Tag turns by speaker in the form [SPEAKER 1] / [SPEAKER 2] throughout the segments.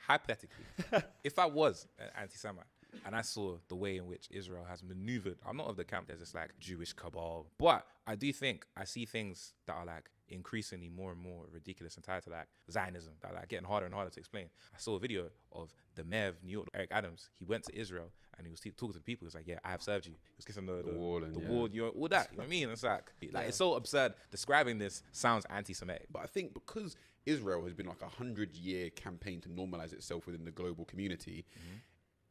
[SPEAKER 1] hypothetically, if I was an anti-Semite and I saw the way in which Israel has maneuvered, I'm not of the camp there's this like Jewish cabal, but I do think I see things that are like increasingly more and more ridiculous and tied to like Zionism that are like getting harder and harder to explain. I saw a video of the mayor of New York, Eric Adams. He went to Israel and he was talking to people. He was like, "Yeah, I have served you." He was kissing the wall, all that. You know what I mean? It's like it's so absurd. Describing this sounds anti-Semitic.
[SPEAKER 2] But I think because Israel has been like 100-year campaign to normalize itself within the global community,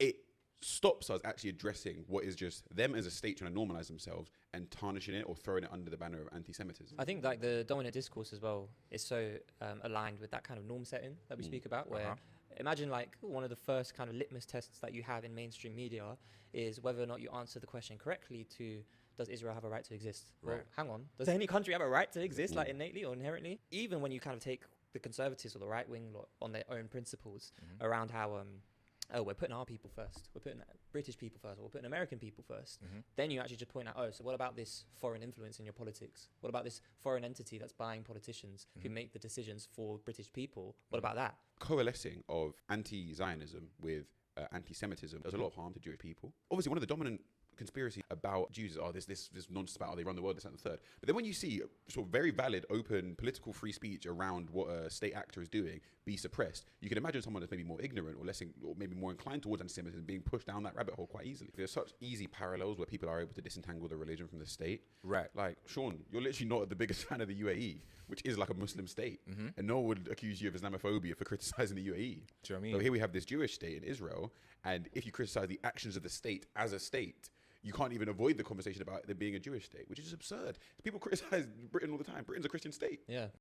[SPEAKER 2] it stops us actually addressing what is just them as a state trying to normalize themselves and tarnishing it or throwing it under the banner of anti-Semitism.
[SPEAKER 3] I think like the dominant discourse as well is so aligned with that kind of norm setting that we speak about, where imagine like one of the first kind of litmus tests that you have in mainstream media is whether or not you answer the question correctly to, does Israel have a right to exist? Well, hang on. Does any country have a right to exist, like innately or inherently? Even when you kind of take the conservatives or the right wing on their own principles around how we're putting our people first, we're putting British people first, or we're putting American people first. Then you actually just point out, so what about this foreign influence in your politics? What about this foreign entity that's buying politicians who make the decisions for British people? What about that?
[SPEAKER 2] Coalescing of anti-Zionism with anti-Semitism does a lot of harm to Jewish people. Obviously, one of the dominant conspiracy about Jews is this nonsense about how they run the world, this and the third. But then when you see sort of very valid, open, political free speech around what a state actor is doing be suppressed, you can imagine someone that's maybe more ignorant or or maybe more inclined towards anti-Semitism being pushed down that rabbit hole quite easily. There's such easy parallels where people are able to disentangle the religion from the state.
[SPEAKER 1] Right.
[SPEAKER 2] Like, Sean, you're literally not the biggest fan of the UAE, which is like a Muslim state. And no one would accuse you of Islamophobia for criticizing the UAE.
[SPEAKER 1] Do you know what I mean?
[SPEAKER 2] So here we have this Jewish state in Israel, and if you criticize the actions of the state as a state, you can't even avoid the conversation about there being a Jewish state, which is just absurd. People criticize Britain all the time. Britain's a Christian state.
[SPEAKER 3] Yeah.